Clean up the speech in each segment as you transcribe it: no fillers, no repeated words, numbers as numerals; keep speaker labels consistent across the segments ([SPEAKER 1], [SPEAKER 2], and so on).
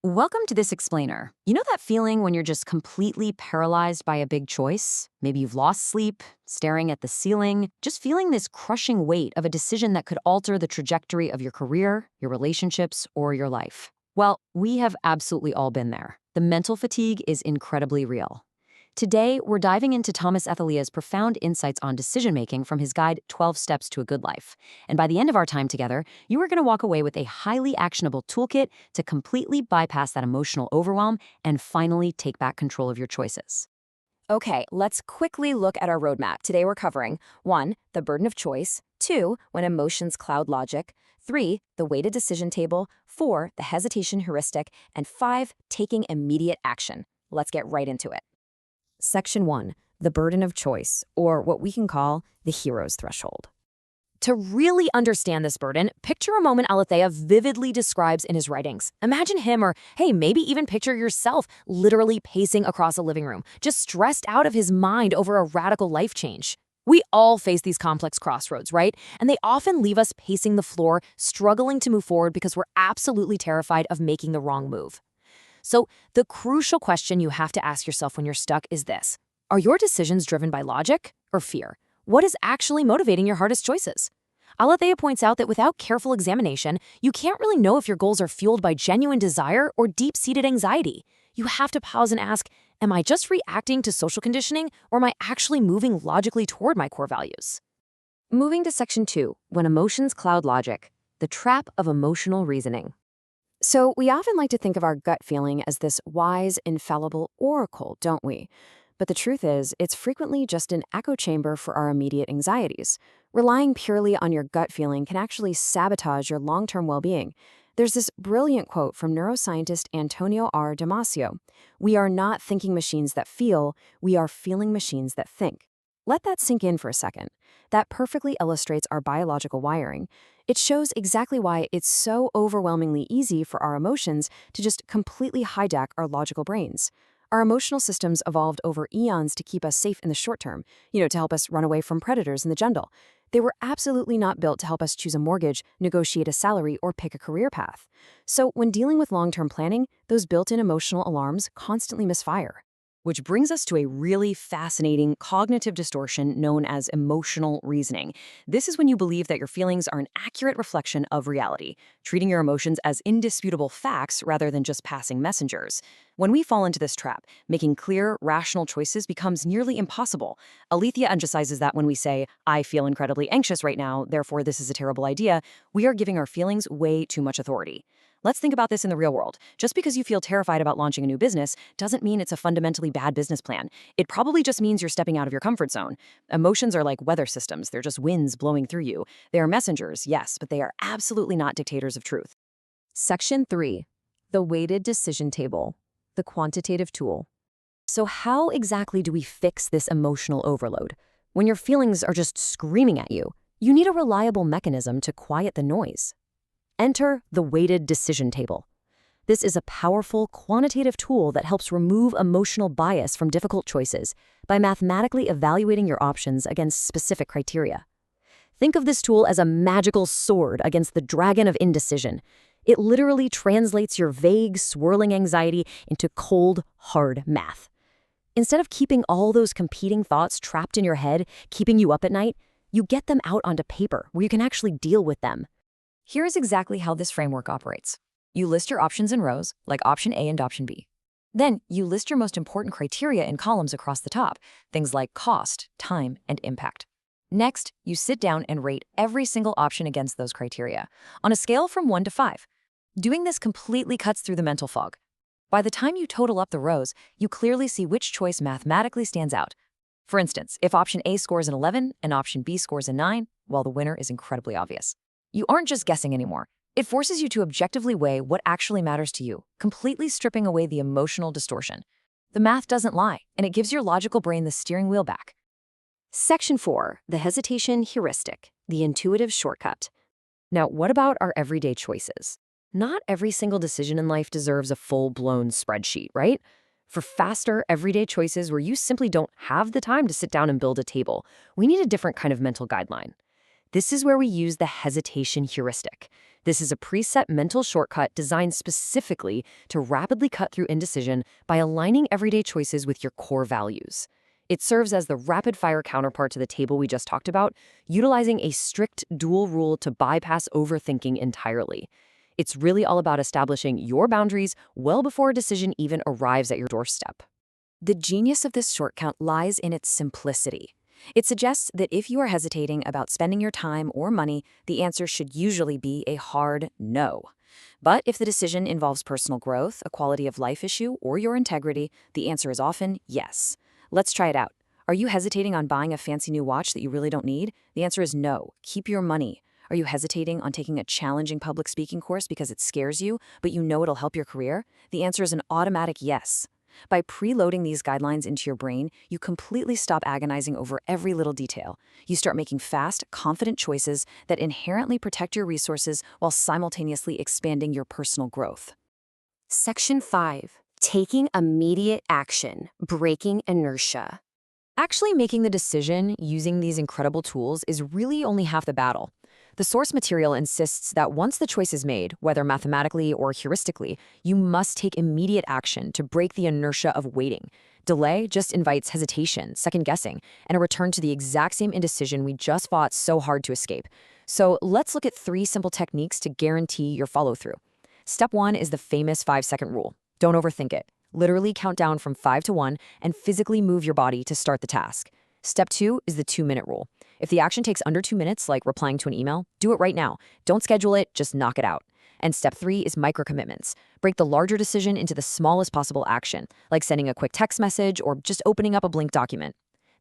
[SPEAKER 1] Welcome to this explainer. You know that feeling when you're just completely paralyzed by a big choice? Maybe you've lost sleep, staring at the ceiling, just feeling this crushing weight of a decision that could alter the trajectory of your career, your relationships, or your life. Well, we have absolutely all been there. The mental fatigue is incredibly real. Today, we're diving into Thomas Ethelia's profound insights on decision-making from his guide, 12 Steps to a Good Life. And by the end of our time together, you are going to walk away with a highly actionable toolkit to completely bypass that emotional overwhelm and finally take back control of your choices.
[SPEAKER 2] Okay, let's quickly look at our roadmap. Today we're covering 1. The burden of choice, 2. When emotions cloud logic, 3. The weighted decision table, 4. The hesitation heuristic, and 5. Taking immediate action. Let's get right into it. Section 1. The burden of choice, or what we can call the hero's threshold. To really understand this burden, picture a moment Aletheia vividly describes in his writings. Imagine him, or hey, maybe even picture yourself literally pacing across a living room, just stressed out of his mind over a radical life change. We all face these complex crossroads, right? And they often leave us pacing the floor, struggling to move forward because we're absolutely terrified of making the wrong move. So the crucial question you have to ask yourself when you're stuck is this: are your decisions driven by logic or fear? What is actually motivating your hardest choices? Aletheia points out that without careful examination, you can't really know if your goals are fueled by genuine desire or deep-seated anxiety. You have to pause and ask, am I just reacting to social conditioning, or am I actually moving logically toward my core values? Moving to Section 2, when emotions cloud logic, the trap of emotional reasoning. So we often like to think of our gut feeling as this wise, infallible oracle, don't we? But the truth is, it's frequently just an echo chamber for our immediate anxieties. Relying purely on your gut feeling can actually sabotage your long-term well-being. There's this brilliant quote from neuroscientist Antonio R. Damasio: "We are not thinking machines that feel, we are feeling machines that think." Let that sink in for a second. That perfectly illustrates our biological wiring. It shows exactly why it's so overwhelmingly easy for our emotions to just completely hijack our logical brains. Our emotional systems evolved over eons to keep us safe in the short term, to help us run away from predators in the jungle. They were absolutely not built to help us choose a mortgage, negotiate a salary, or pick a career path. So when dealing with long-term planning, those built-in emotional alarms constantly misfire.
[SPEAKER 1] Which brings us to a really fascinating cognitive distortion known as emotional reasoning. This is when you believe that your feelings are an accurate reflection of reality, treating your emotions as indisputable facts rather than just passing messengers. When we fall into this trap, making clear, rational choices becomes nearly impossible. Aletheia emphasizes that when we say, "I feel incredibly anxious right now, therefore this is a terrible idea," we are giving our feelings way too much authority. Let's think about this in the real world. Just because you feel terrified about launching a new business doesn't mean it's a fundamentally bad business plan. It probably just means you're stepping out of your comfort zone. Emotions are like weather systems. They're just winds blowing through you. They are messengers, yes, but they are absolutely not dictators of truth.
[SPEAKER 2] Section 3. The weighted decision table, the quantitative tool. So how exactly do we fix this emotional overload? When your feelings are just screaming at you, you need a reliable mechanism to quiet the noise. Enter the weighted decision table. This is a powerful quantitative tool that helps remove emotional bias from difficult choices by mathematically evaluating your options against specific criteria. Think of this tool as a magical sword against the dragon of indecision. It literally translates your vague, swirling anxiety into cold, hard math. Instead of keeping all those competing thoughts trapped in your head, keeping you up at night, you get them out onto paper where you can actually deal with them.
[SPEAKER 1] Here is exactly how this framework operates. You list your options in rows, like option A and option B. Then you list your most important criteria in columns across the top, things like cost, time, and impact. Next, you sit down and rate every single option against those criteria, on a scale from 1 to 5. Doing this completely cuts through the mental fog. By the time you total up the rows, you clearly see which choice mathematically stands out. For instance, if option A scores an 11 and option B scores a 9, well, the winner is incredibly obvious. You aren't just guessing anymore. It forces you to objectively weigh what actually matters to you, completely stripping away the emotional distortion. The math doesn't lie, and it gives your logical brain the steering wheel back.
[SPEAKER 2] Section 4. The hesitation heuristic, the intuitive shortcut. Now, what about our everyday choices? Not every single decision in life deserves a full-blown spreadsheet, right? For faster, everyday choices where you simply don't have the time to sit down and build a table, we need a different kind of mental guideline. This is where we use the hesitation heuristic. This is a preset mental shortcut designed specifically to rapidly cut through indecision by aligning everyday choices with your core values. It serves as the rapid-fire counterpart to the table we just talked about, utilizing a strict dual rule to bypass overthinking entirely. It's really all about establishing your boundaries well before a decision even arrives at your doorstep. The genius of this shortcut lies in its simplicity. It suggests that if you are hesitating about spending your time or money, the answer should usually be a hard no. But if the decision involves personal growth, a quality of life issue, or your integrity, the answer is often yes. Let's try it out. Are you hesitating on buying a fancy new watch that you really don't need? The answer is no. Keep your money. Are you hesitating on taking a challenging public speaking course because it scares you, but you know it'll help your career? The answer is an automatic yes. By preloading these guidelines into your brain, you completely stop agonizing over every little detail. You start making fast, confident choices that inherently protect your resources while simultaneously expanding your personal growth.
[SPEAKER 3] Section 5. Taking immediate action, breaking inertia.
[SPEAKER 1] Actually making the decision using these incredible tools is really only half the battle. The source material insists that once the choice is made, whether mathematically or heuristically, you must take immediate action to break the inertia of waiting. Delay just invites hesitation, second-guessing, and a return to the exact same indecision we just fought so hard to escape. So let's look at 3 simple techniques to guarantee your follow-through. Step 1 is the famous 5-second rule. Don't overthink it. Literally count down from 5 to 1 and physically move your body to start the task. Step 2 is the 2-minute rule. If the action takes under 2 minutes, like replying to an email, do it right now. Don't schedule it, just knock it out. And step 3 is micro-commitments. Break the larger decision into the smallest possible action, like sending a quick text message or just opening up a blank document.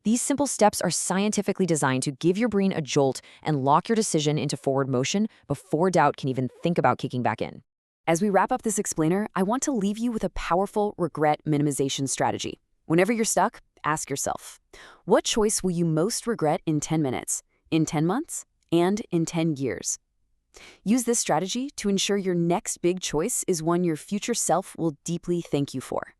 [SPEAKER 1] These simple steps are scientifically designed to give your brain a jolt and lock your decision into forward motion before doubt can even think about kicking back in.
[SPEAKER 2] As we wrap up this explainer, I want to leave you with a powerful regret minimization strategy. Whenever you're stuck, ask yourself, what choice will you most regret in 10 minutes, in 10 months, and in 10 years? Use this strategy to ensure your next big choice is one your future self will deeply thank you for.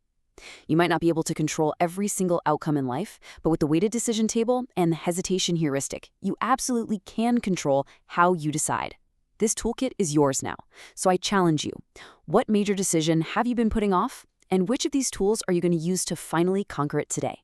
[SPEAKER 2] You might not be able to control every single outcome in life, but with the weighted decision table and the hesitation heuristic, you absolutely can control how you decide. This toolkit is yours now, so I challenge you. What major decision have you been putting off? And which of these tools are you going to use to finally conquer it today?